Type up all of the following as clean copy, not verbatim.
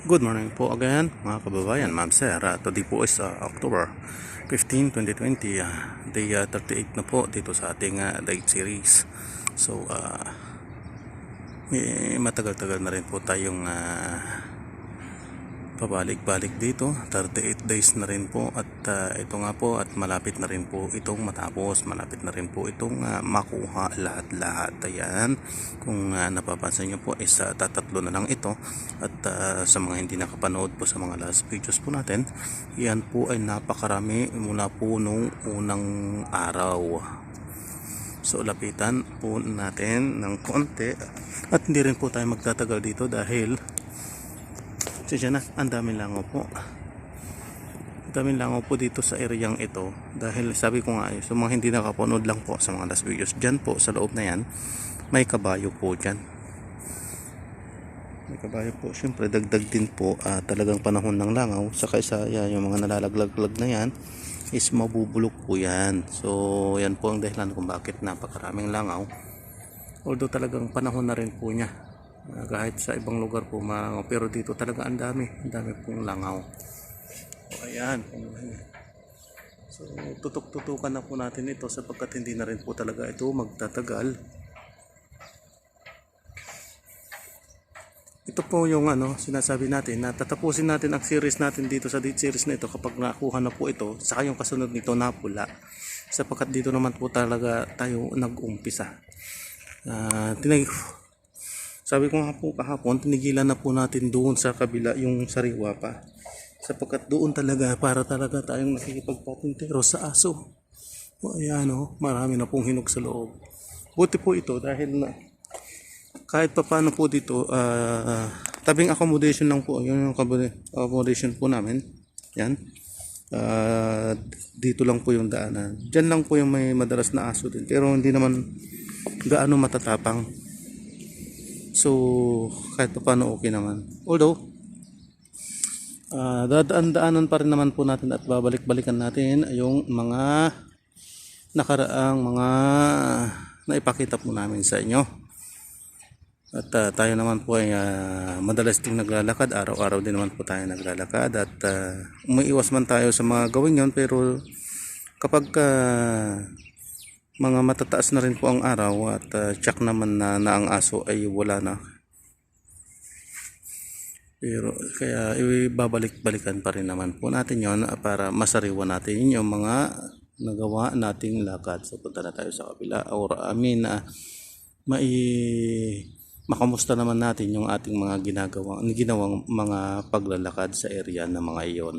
Good morning po again mga kababayan, ma'am sir. Today po is October 15, 2020, day 38 na po dito sa ating date series. So may matagal-tagal na rin po tayong pabalik-balik dito, 38 days na rin po at ito nga po at malapit na rin po itong matapos, malapit na rin po itong makuha lahat-lahat. Ayan, kung napapansin nyo po is tatatlo na lang ito at sa mga hindi nakapanood po sa mga last videos po natin, yan po ay napakarami mula po nung unang araw. So lapitan po natin ng konti at hindi rin po tayo magtatagal dito dahil ang daming langaw po. Daming langaw po dito sa areang ito dahil sabi ko nga so mga hindi nakapanood lang po sa mga last videos, dyan po sa loob na yan may kabayo po dyan. May kabayo po, syempre dagdag din po talagang panahon ng langaw, saka isa yung mga nalalaglag na yan is mabubulok po yan. So yan po ang dahilan kung bakit napakaraming langaw, although talagang panahon na rin po niya. Kahit sa ibang lugar po malangaw, pero dito talaga ang dami pong langaw. So ayan, so tutok-tutukan na po natin ito sapagkat hindi na rin po talaga ito magtatagal. Ito po yung sinasabi natin na tatapusin natin ang series natin dito sa date series na ito kapag nakuha na po ito, saka yung kasunod nito na pula, sapagkat dito naman po talaga tayo nag-umpisa. Sabi ko nga po kahapon, tinigilan na po natin doon sa kabila yung sariwa pa. Sapagkat doon talaga, para talaga tayong nakikipagpatintero sa aso. O ayan marami na pong hinog sa loob. Buti po ito dahil kahit pa paano po dito, tabing accommodation lang po. Yung accommodation po namin. Yan. Dito lang po yung daanan. Diyan lang po yung may madalas na aso din. Pero hindi naman gaano matatapang. So kahit pa paano okay naman. Although dadaan-daanan pa rin naman po natin at babalik-balikan natin yung mga nakaraang mga naipakita po namin sa inyo. At tayo naman po ay madalas ding naglalakad, araw-araw din naman po tayo naglalakad at umiiwas man tayo sa mga gawin yon, pero kapag mga matataas na rin po ang araw at check naman na ang aso ay wala na, pero kaya ibabalik-balikan pa rin naman po natin yon para masariwa natin yung mga nagawa nating lakad. So punta na tayo sa kabila or makamusta naman natin yung ating mga ginawang mga paglalakad sa area ng mga iyon.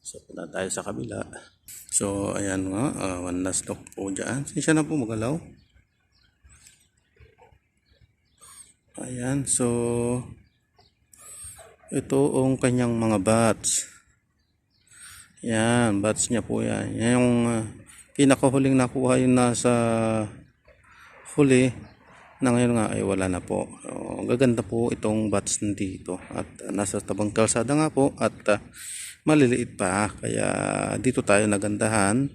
So punta tayo sa kabila. So ayan nga, one last look po dyan. Siya na po magalaw. Ayan, so ito ang kanyang mga bats. Yan, bats niya po yan. Yan yung pinakahuling nakuha yung nasa huli na ngayon nga ay wala na po. So, gaganda po itong bats dito at nasa tabang kalsada nga po at maliliit pa, kaya dito tayo nagandahan,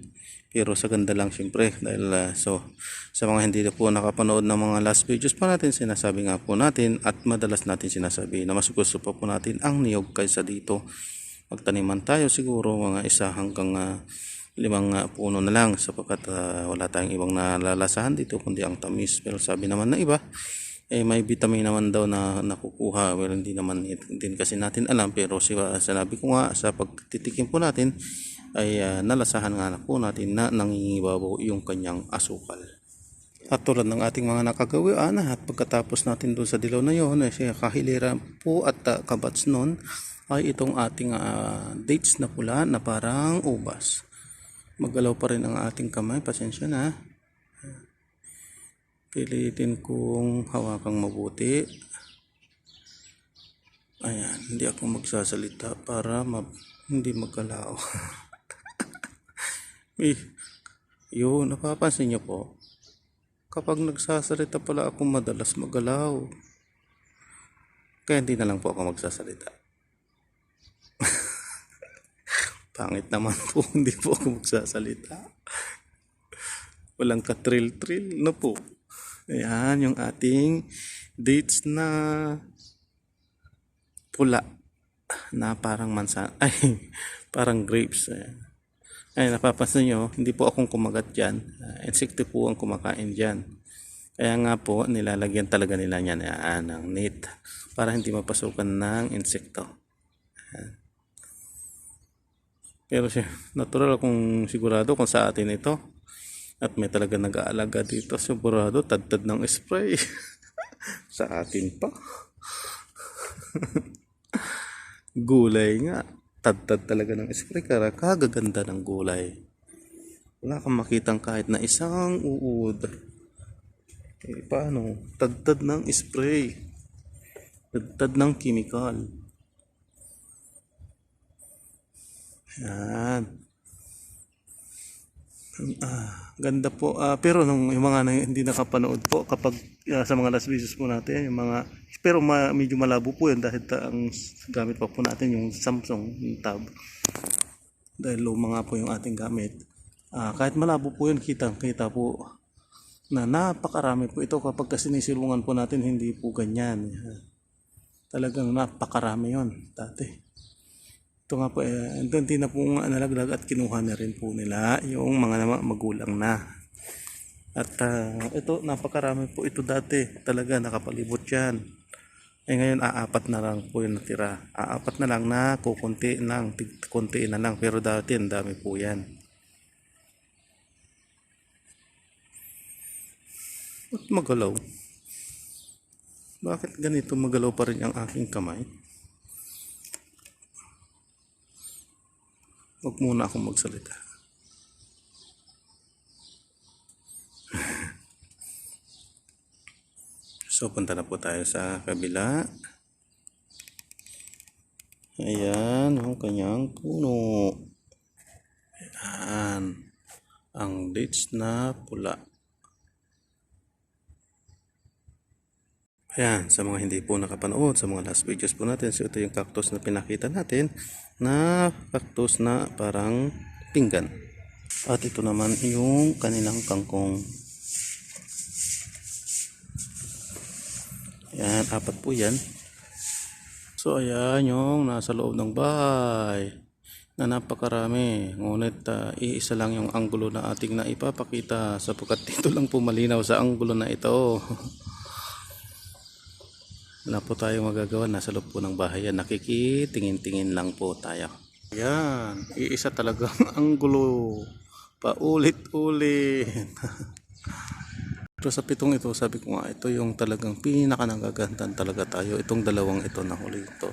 pero sa ganda lang syempre dahil so sa mga hindi po nakapanood ng mga last videos pa natin, sinasabi nga po natin at madalas natin sinasabi na mas gusto pa po natin ang niyog kaysa dito. Magtaniman tayo siguro mga 1 hanggang 5 puno na lang sapagkat wala tayong ibang nalalasahan dito kundi ang tamis. Pero sabi naman na iba may vitamin naman daw na nakukuha. Well, hindi naman din kasi natin alam, pero sinabi ko nga sa pagtitikim po natin ay nalasahan nga po natin na nangingibabaw yung kanyang asukal. At tulad ng ating mga nakagawian at pagkatapos natin doon sa dilaw na yun ay kahilera po at kabats nun ay itong ating dates na pula na parang ubas. Maggalaw pa rin ang ating kamay, pasensya na. Pilitin kong hawakang mabuti. Ayan, hindi ako magsasalita para hindi magkalaw. Yun, napapansin nyo po, kapag nagsasalita pala ako madalas magalaw. Kaya hindi na lang po ako magsasalita. Pangit naman po, hindi po ako magsasalita. Walang ka-trill-trill na po. Ayan yung ating dates na pula. na parang ay parang grapes. Ay, napapansin nyo, hindi po akong kumagat dyan. Insekto po ang kumakain dyan. Kaya nga po, nilalagyan talaga nila yan ng net para hindi mapasukan ng insekto. Pero natural kung sigurado kung sa atin ito. At may talaga nag-aalaga dito. Sigurado, tad-tad ng spray. Sa atin pa. Gulay nga. Tad-tad talaga ng spray. Kagaganda ng gulay. Wala kang makitang kahit na isang uod. Paano? Tad-tad ng spray. Tad-tad ng chemical. Yan. Ganda po. Pero yung mga hindi nakapanood po, kapag sa mga last videos po natin, yung mga, pero medyo malabo po yun dahil ang gamit pa po natin yung Samsung yung Tab. Dahil luma nga po yung ating gamit. Kahit malabo po yun, kita po na napakarami po ito. Kapag sinisilungan po natin, hindi po ganyan. Talagang napakarami yun dati. Ito nga po, hindi na po nalaglag at kinuha na rin po nila yung mga magulang na. At ito, napakarami po ito dati. Talaga, nakapalibot yan. Ngayon, aapat na lang po yung natira. Aapat na lang na kukunti lang, kunti na lang. Pero dati, ang dami po yan. At magalaw. Bakit ganito magalaw pa rin ang aking kamay? Huwag muna akong magsalita. So, punta na po tayo sa kabila. Ayan, ang kanyang puno. Ayan. Ang dates na pula. Ayan, sa mga hindi po nakapanood sa mga last videos po natin, so ito yung cactus na pinakita natin na cactus na parang pinggan. At ito naman yung kanilang kangkong. Ayan, apat po yan. So ayan yung nasa loob ng bahay na napakarami. Ngunit iisa lang yung anggulo na ating naipapakita sapagkat dito lang po malinaw sa anggulo na ito. Wala po tayong magagawa, nasa loob po ng bahay yan, nakikitingin-tingin lang po tayo. Yan, iisa talagang anggulo, paulit-ulit. Pero sa pitong ito, sabi ko nga, ito yung talagang pinakanagagandahan talaga tayo, itong dalawang ito na huli ito.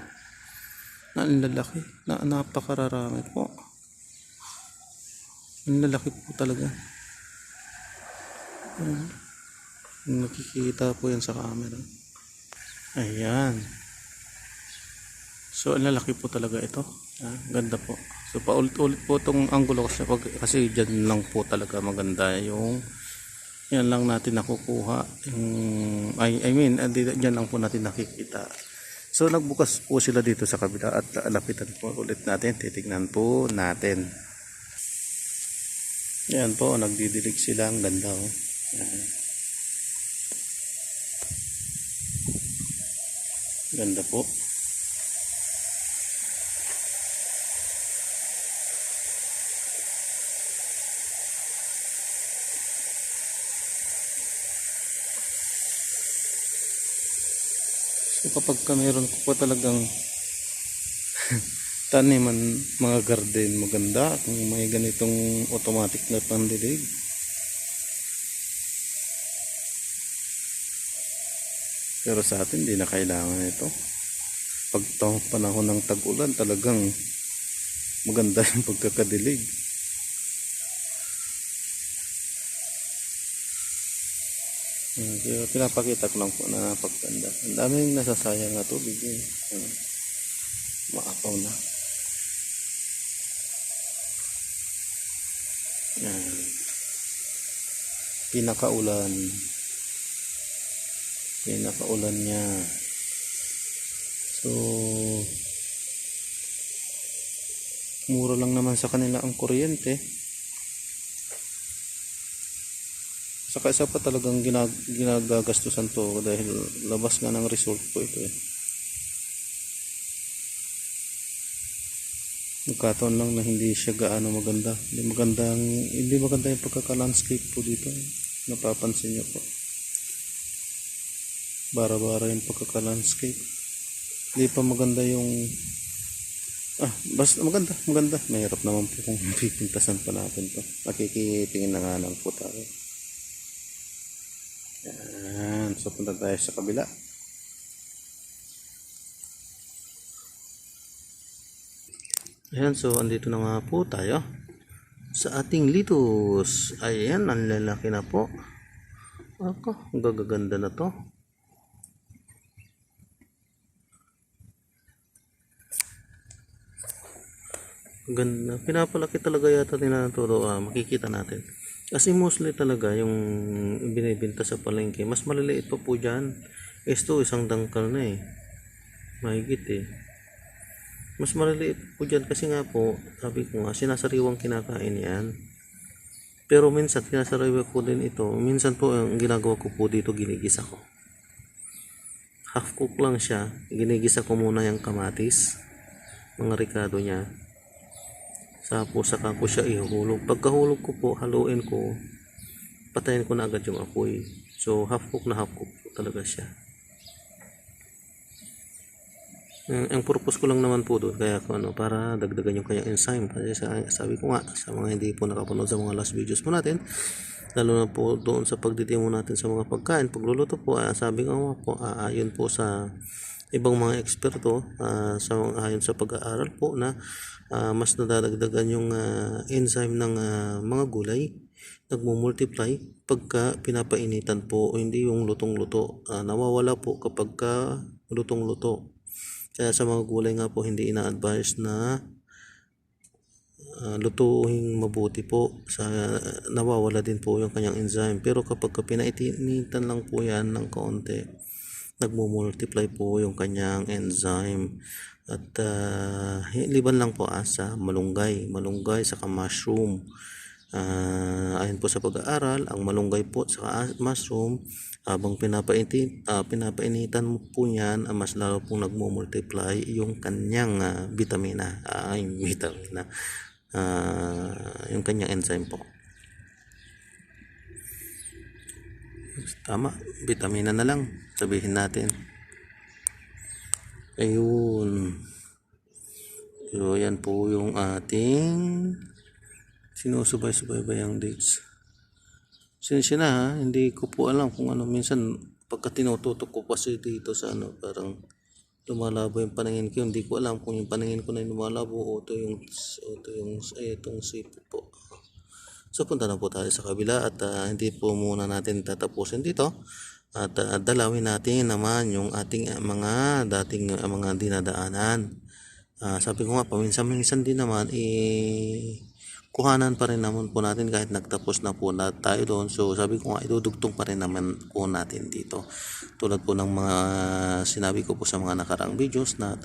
Ang lalaki, napakararami po. Ang lalaki po talaga. Nakikita po yan sa camera. Ayan. So, ang lalaki po talaga ito. Ganda po. So, paulit-ulit po itong anggulo kasi dyan lang po talaga maganda yung yan lang natin nakukuha. I mean, dyan lang po natin nakikita. So, nagbukas po sila dito sa kabila at lapitan po ulit natin. Titignan po natin. Yan po, nagdidilig sila. Ang ganda oh. Ganda po. So kapag meron ko pa talagang taniman, mga garden, maganda kung may ganitong automatic na pandilig. Pero sa atin, hindi na kailangan ito. Pag panahon ng tag-ulan, talagang maganda yung pagkakadilig. Kaya pinapakita ko lang po na napaganda. Ang daming nasasayang na tubig. Maapaw na. Pinakaulan niya. So mura lang naman sa kanila ang kuryente. Saka isa pa talagang ginagastusan to dahil labas nga ng resort po ito eh. Nagkataon lang na hindi siya gaano maganda. Hindi maganda yung pagkaka-landscape po dito. Napapansin niyo po. Bara-bara yung pagkaka-landscape. Hindi pa maganda yung basta maganda. Mahirap naman po kung pipintasan pa natin to. Nakikitingin na nga lang po tayo. Yan. So, punta tayo sa kabila. Ayan, so andito na nga po tayo sa ating litos. Ayan, ang lalaki na po. Ako, ang gagaganda na to. Ganda. Pinapalaki talaga yata nila ito. Makikita natin. Kasi mostly talaga yung binibenta sa palengke, mas maliliit pa po dyan. Ito, isang dangkal na eh. Mahigit eh. Mas maliliit po dyan kasi nga po, sabi ko nga, sinasariwang kinakain yan. Pero minsan, sinasariwa ko din ito. Minsan po, ang ginagawa ko po dito, ginigisa ko. Half cook lang siya. Ginigisa ko muna yung kamatis. Mga ricado niya. Saka ko siya ihulog. Pagkahulog ko po, haluin ko. Patayin ko na agad yung apoy. So, half cook po talaga siya. Ang purpose ko lang naman po doon kaya para dagdagan yung kanyang enzyme kasi sabi ko nga sa mga hindi po nakapanood sa mga last videos po natin, lalo na po doon sa pagdidemo natin sa mga pagkain, pagluluto po, sabi ko po ayon po sa ibang mga eksperto, ayon sa pag-aaral po na mas nadadagdagan yung enzyme ng mga gulay, nagmumultiply pagka pinapainitan po, hindi yung lutong-luto, nawawala po kapag lutong-luto. Kaya sa mga gulay nga po hindi ina-advise na lutuin mabuti po, nawawala din po yung kanyang enzyme. Pero kapag pinainitan lang po yan ng kaunti, nagmumultiply po yung kanyang enzyme. At liban lang po sa malunggay saka mushroom. Ayon po sa pag-aaral, ang malunggay po sa mushroom, habang pinapainitan mo po yan, mas lalo pong nagmumultiply yung kanyang vitamina, yung kanyang enzyme po. Tama, vitamina na lang sabihin natin. Ayun. So yan po yung ating sinusubay-subay ba yung dates. Sinsya na hindi ko po alam kung ano, minsan pagka tinututok ko kasi dito sa parang lumalabo yung paningin ko, hindi ko alam kung yung paningin ko na yung lumalabo o itong sipit po. So punta na po tayo sa kabila at hindi po muna natin tatapusin dito at dalawin natin naman yung ating mga dating mga dinadaanan. Sabi ko nga paminsan-minsan din naman kuhanan pa rin naman po natin kahit nagtapos na po na tayo doon. So sabi ko nga idudugtong pa rin naman po natin dito. Tulad po ng mga sinabi ko po sa mga nakaraang videos na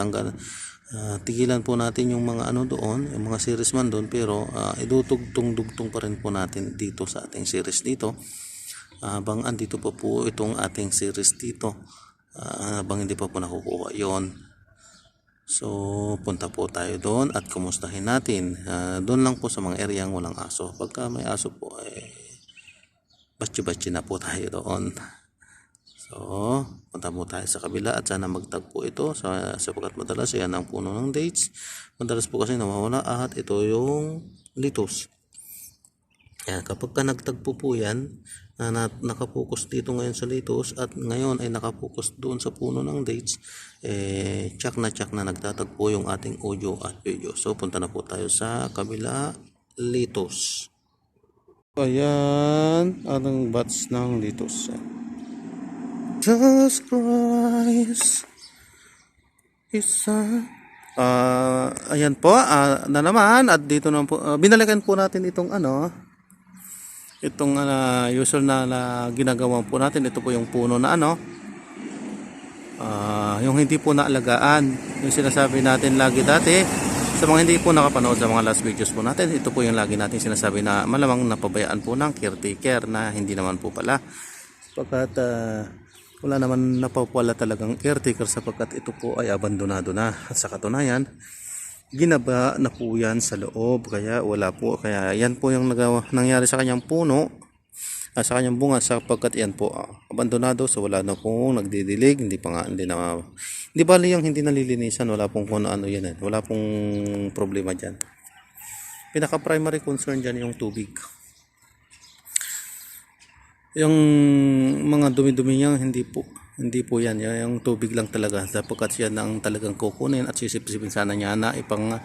tigilan po natin yung mga doon, yung mga series man doon, pero idudugtong pa rin po natin dito sa ating series dito. Habang andito pa po itong ating series dito, habang hindi pa po nakukuha yon. So punta po tayo doon at kumustahin natin. Doon lang po sa mga areang walang aso. Pagka may aso po, batsi-batsi na po tayo doon. So punta po tayo sa kabila at sana magtagpo ito sapagkat madalas yan ang puno ng dates. Madalas po kasi nawawala at ito yung litos. Kapag nagtagpo po yan, nakapokus dito ngayon sa litos at ngayon ay nakapokus doon sa puno ng dates, tsak na nagtatagpo yung ating audio at video. So punta na po tayo sa kabila litos. Ayan ang bats ng litos. Jesus Christ isa. Ayan po na naman at dito na po binalikan po natin itong usual na ginagawa po natin. Ito po yung puno na yung hindi po naalagaan, yung sinasabi natin lagi dati sa mga hindi po nakapanood sa mga last videos po natin. Ito po yung lagi natin sinasabi na malamang napabayaan po ng caretaker, na hindi naman po pala, sapagkat wala naman napapala talagang caretaker sapagkat ito po ay abandonado na. At sa katunayan, ginaba na po yan sa loob, kaya wala po, kaya yan po yung nangyari sa kanyang puno, sa kanyang bunga, sapagkat yan po abandonado, so wala na pong nagdidilig, hindi bali yung hindi nalilinisan, wala pong kung ano yan, wala pong problema dyan. Pinaka primary concern dyan yung tubig, yung mga dumi-dumi niya hindi po yan, yung tubig lang talaga, sapagkat siya nang talagang kukunin at sisip-sipin sana niya na ipang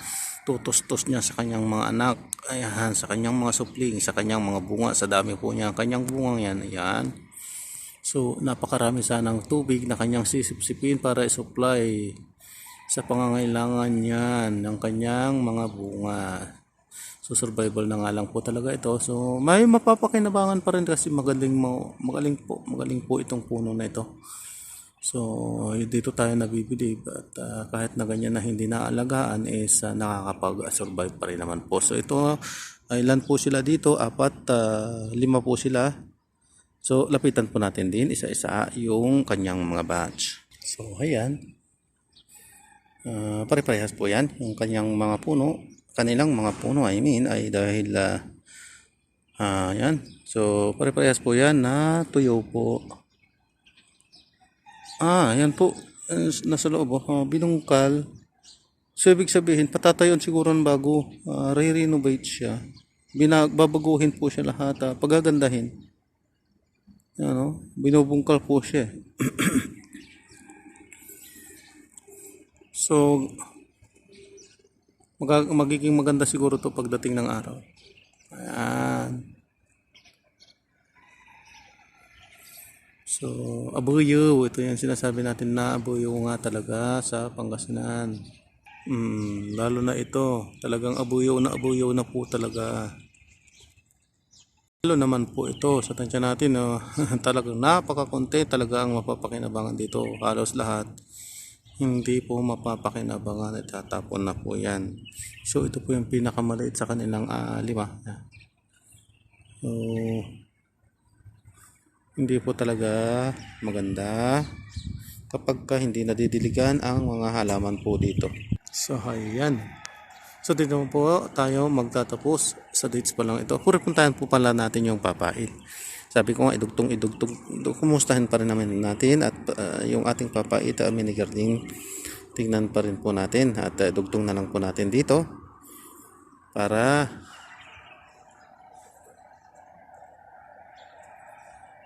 tutos-tos niya sa kanyang mga anak, ayan, sa kanyang mga supling, sa kanyang mga bunga, sa dami po niya kanyang bungang yan, ayan. So napakarami sanang tubig na kanyang sisip-sipin para i-supply sa pangangailangan niyan ng kanyang mga bunga. So survival na nga lang po talaga ito. So may mapapakinabangan pa rin kasi magaling po itong puno na ito. So dito tayo nabibilib at kahit na ganyan na hindi naalagaan is nakakapag-survive pa rin naman po. So ito, ilan po sila dito? 4, 5 po sila. So lapitan po natin din isa-isa yung kanyang mga batch. So ayan, pare-parehas po yan yung kanyang mga puno. Kanilang mga puno ay dahil yan. So pare-parehas po yan na tuyo po. Yan po, nasa loob, binungkal. So ibig sabihin patatayon siguro bago re-renovate siya. Babaguhin po siya lahat, pagagandahin. Yan, binubungkal po siya. So magiging maganda siguro to pagdating ng araw. Ayan. So abuyo, ito yung sinasabi natin na abuyo nga talaga sa Pangasinan. Lalo na ito, talagang abuyo na po talaga. Lalo naman po ito sa tansya natin, talagang napakakonti talaga ang mapapakinabangan dito. Halos lahat hindi po mapapakinabangan at tatapon na po yan. So ito po yung pinakamaliit sa kanilang 5. So hindi po talaga maganda kapag hindi nadidiligan ang mga halaman po dito. So ayan. So dito po tayo magtatapos sa dates pa lang ito. Pupuntahan po pala natin yung papait. Sabi ko nga idugtong kumustahin pa rin naman natin at yung ating papait mini gardening tingnan pa rin po natin at dugtong na lang po natin dito para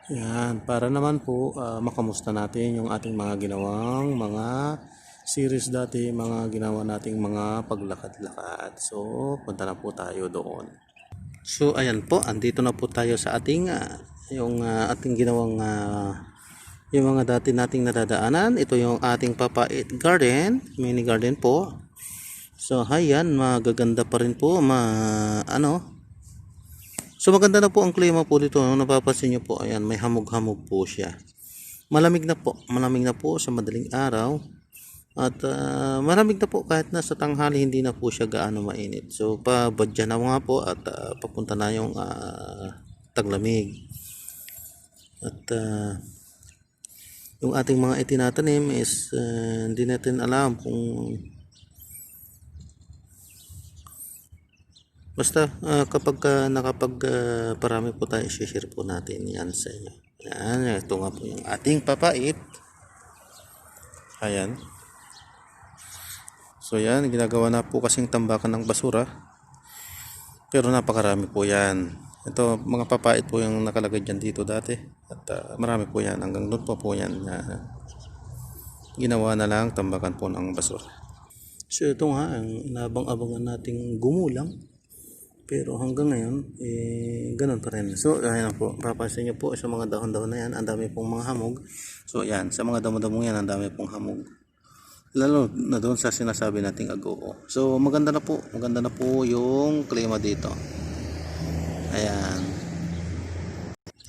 yan, para naman po makamusta natin yung ating mga ginawang mga series dati, mga ginawa nating mga paglakad-lakad. So punta na po tayo doon. So ayan po, andito na po tayo sa ating ating ginawang yung mga dati nating nadadaanan. Ito yung ating papait garden, mini garden po. So ayan, magaganda pa rin po, so maganda na po ang klima po dito, napapansin nyo po, ayan, may hamog-hamog po siya. Malamig na po sa madaling araw. At malamig na po kahit na sa tanghali, hindi na po siya gaano mainit. So pabadya na nga po at papunta na yung taglamig. At yung ating mga itinatanim is hindi natin alam kung basta kapag parami po tayo, share po natin yan sa inyo. Yan, ito nga po yung ating papait. Ayan. So yan, ginagawa na po kasing tambakan ng basura. Pero napakarami po yan. Ito, mga papait po yung nakalagay dyan dito dati. At marami po yan. Hanggang doon po yan. Ginawa na lang tambakan po ng basura. So ito nga, ang inabang-abangan nating gumulang. Pero hanggang ngayon, ganun pa rin. So ayan po, papansin nyo po sa mga dahon-dahon na yan, ang dami pong mga hamog. So yan, sa mga damo-damo yan, ang dami pong hamog. Lalo na doon sa sinasabi nating agoo. So maganda na po yung klima dito. Ayan.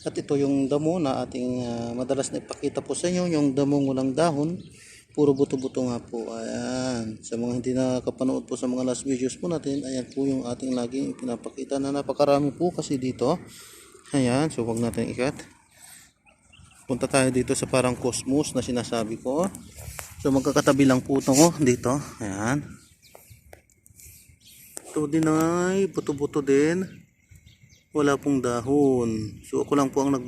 At ito yung damo na ating madalas na ipakita po sa inyo, yung damong walang dahon, puro buto-buto nga po. Ayan, sa mga hindi nakapanood po sa mga last videos po natin, ayan po yung ating laging pinapakita na napakarami po kasi dito. Ayan, so wag natin ikat. Punta tayo dito sa parang cosmos na sinasabi ko. So magkakatabi lang po ito dito. Ayan. Ito din ay buto-buto din. Wala pong dahon. So ako lang po ang ako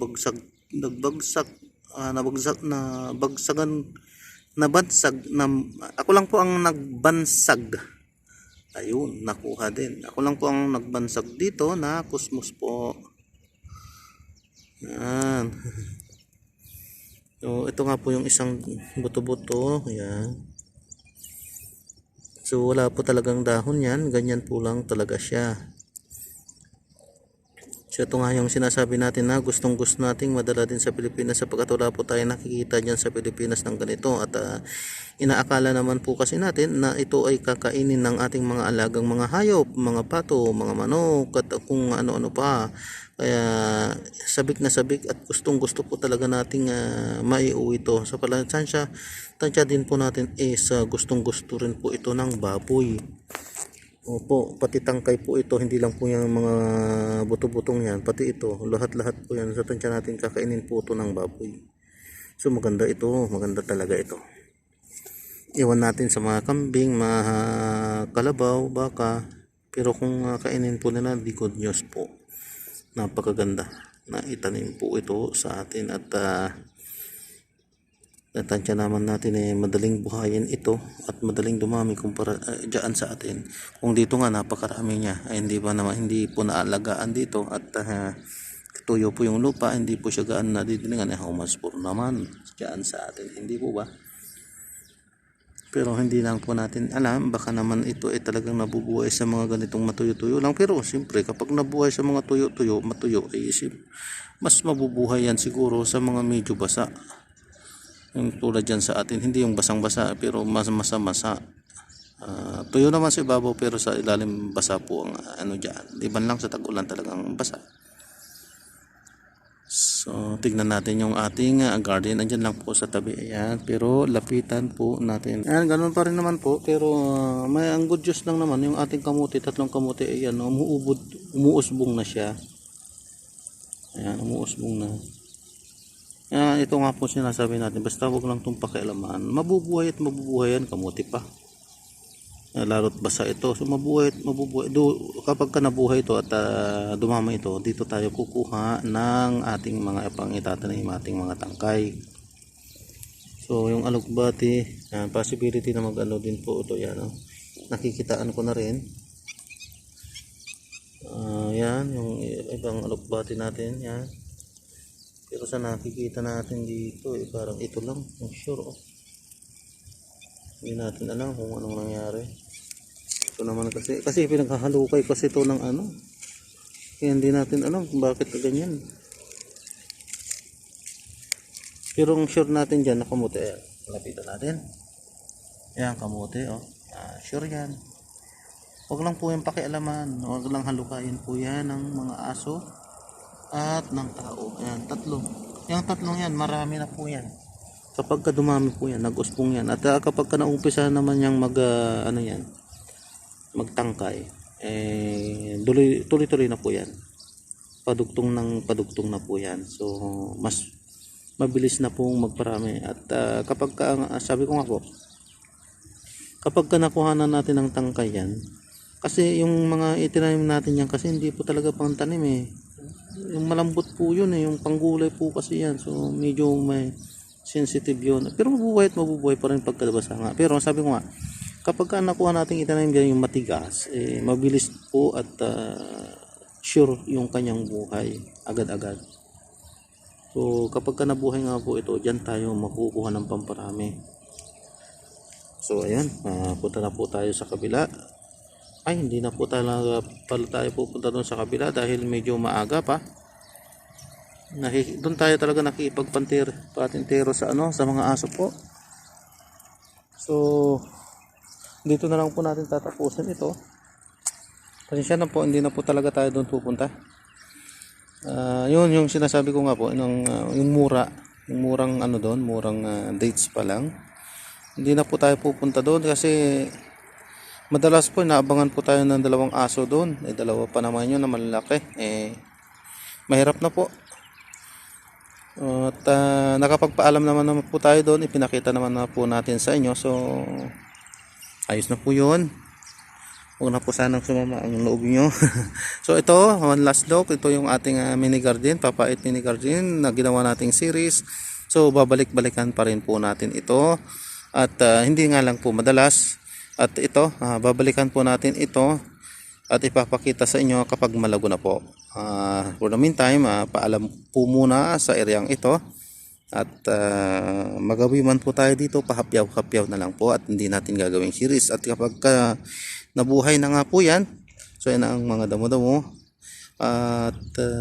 lang po ang nagbansag. Ayun, nakuha din. Ako lang po ang nagbansag dito na kusmus po. Yan. So ito nga po yung isang buto-buto. Yan. So wala po talagang dahon yan, ganyan po lang talaga siya. So ito nga yung sinasabi natin na gustong gusto nating madala din sa Pilipinas sapagkat wala po tayo nakikita dyan sa Pilipinas ng ganito. At inaakala naman po kasi natin na ito ay kakainin ng ating mga alagang mga hayop, mga pato, mga manok at kung ano-ano pa. Kaya sabik na sabik at gustong gusto po talaga nating maiuwi ito. Sa tansya din po natin is gustong gusto rin po ito ng baboy. Opo, pati tangkay po ito, hindi lang po yung mga buto-butong yan, pati ito, lahat-lahat po yan. Sa tansya natin kakainin po ito ng baboy. So maganda ito, maganda talaga ito. Iwan natin sa mga kambing, mga kalabaw, baka. Pero kung kainin po nila, di good news po. Napakaganda na itanim po ito sa atin at natansya naman natin madaling buhayin ito at madaling dumami kumpara dyan sa atin. Kung dito nga napakarami niya ay hindi po naalagaan dito at tuyo po yung lupa, hindi po siya gaan nadidiningan humas po naman dyan sa atin, hindi po ba? Pero hindi lang po natin alam, baka naman ito ay talagang nabubuhay sa mga ganitong matuyo-tuyo lang. Pero siyempre kapag nabuhay sa mga matuyo ay mas mabubuhay yan siguro sa mga medyo basa. Yung tulad dyan sa atin, hindi yung basang-basa pero mas masa-masa. Tuyo naman sa ibabaw pero sa ilalim basa po ang dyan. Iban lang sa tag-ulan talagang basa. So, tignan natin yung ating garden. Andyan lang po sa tabi. Ayan. Pero, lapitan po natin. Ayan, ganun pa rin naman po. Pero, may ang good news lang naman. Yung ating kamuti, tatlong kamuti, ayan, umuusbong na siya. Ayan, umuusbong na. Ayan, ito nga po sinasabi natin. Basta wag lang itong pakialaman. Mabubuhay at mabubuhay yan. Kamuti pa. Lalo't basa ito. So mabuhay. Kapag ka nabuhay ito at dumama ito, dito tayo kukuha ng ating mga itatanim, ating mga tangkay. So yung alugbati, possibility na mag-ano din po ito. Yan, nakikitaan ko na rin. Yan, yung ibang alugbati natin. Yan. Pero sa nakikita natin dito, parang ito lang. Sure, hindi natin alam kung anong nangyari. Ito naman kasi pinaghahalukay kasi ito ng kaya hindi natin alam kung bakit ganyan. Pero ang sure natin dyan na kamote, lapitan natin. Yan, kamote, sure yan. Huwag lang po yung pakialaman, huwag lang halukayin po yan ng mga aso at ng tao. Ayan, tatlo. Yung tatlong yan, marami na po yan. Kapag dumami po yan, nag-uspong yan. At kapag naumpisa naman yung magtangkay, tuloy-tuloy na po yan. Padugtong na po yan. So, mas mabilis na pong magparami. At kapag sabi ko nga po, kapag nakuhanan natin ng tangkay yan, kasi yung mga itinanim natin yan, kasi hindi po talaga pang tanim yung malambot po yun yung panggulay po kasi yan. So, medyo may sensitive yun. Pero mabubuhay pa rin pagkabasa nga. Pero sabi ko nga, kapag nakuha natin itanim dyan yung matigas, mabilis po at sure yung kanyang buhay agad-agad. So kapag nabuhay nga po ito, dyan tayo makukuha ng pamparami. So ayan, punta na po tayo sa kabila. Ay, hindi na po talaga pala tayo pupunta doon sa kabila dahil medyo maaga pa. Doon tayo talaga nakikipagpatintero sa mga aso po. So dito na lang po natin tatapusin ito. Pasensya na po, hindi na po talaga tayo doon pupunta. Yun yung sinasabi ko nga po, yung murang doon, murang dates pa lang. Hindi na po tayo pupunta doon kasi madalas po inaabangan po tayo ng dalawang aso doon. Dalawa pa naman yun na malalaki. Mahirap na po. At nakapagpaalam naman po tayo doon, ipinakita naman na po natin sa inyo. So ayos na po yun. Huwag na po sanang sumama ang loob nyo. So ito, one last look. Ito yung ating mini garden, papait mini garden na ginawa nating series. So babalik-balikan pa rin po natin ito. At hindi nga lang po madalas. At ito, babalikan po natin ito. At ipapakita sa inyo kapag malago na po. For the meantime, paalam po muna sa areang ito. At magawi man po tayo dito, pahapyaw-hapyaw na lang po at hindi natin gagawing series. At kapag nabuhay na nga po yan, so yan ang mga damo-damo. At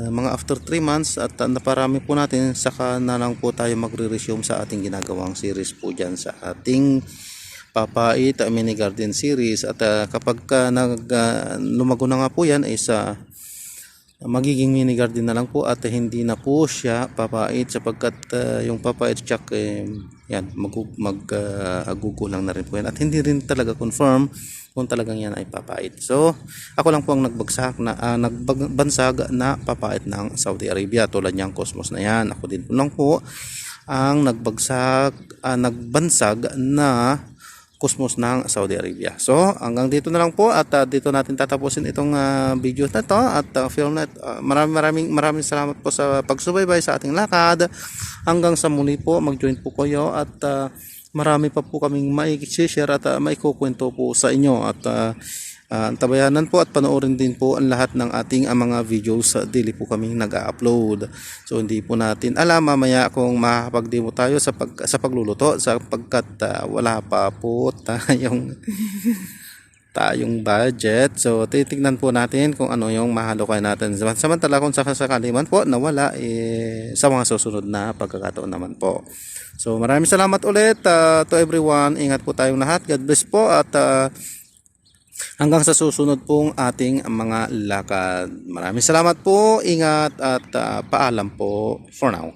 mga after 3 months at naparami po natin, saka na lang po tayo magre-resume sa ating ginagawang series po dyan sa ating papait mini garden series. At kapag lumago na nga po yan ay sa magiging mini garden na lang po at hindi na po siya papait sapagkat yung papait check yan magugulang na rin po yan at hindi rin talaga confirm kung talagang yan ay papait. So ako lang po ang nagbansag na papait ng Saudi Arabia tulad niyang Cosmos na yan. Ako din po lang po ang nagbansag na Cosmos ng Saudi Arabia. So hanggang dito na lang po at dito natin tatapusin itong video na to at film na maraming salamat po sa pagsubaybay sa ating lakad. Hanggang sa muli po, mag-join po kayo at marami pa po kaming mai-share at maikukwento po sa inyo at tabayanan po at panoorin din po ang lahat ng ating mga videos. Daily po kaming nag-upload. So hindi po natin alam mamaya kung makakapag-demo tayo sa pagluluto sapagkat wala pa po tayong budget. So titignan po natin kung ano yung mahalukay natin. Samantala kung sakali man po nawala sa mga susunod na pagkakataon naman po. So maraming salamat ulit to everyone. Ingat po tayong lahat. God bless po at hanggang sa susunod pong ating mga lakad. Maraming salamat po, ingat at paalam po for now.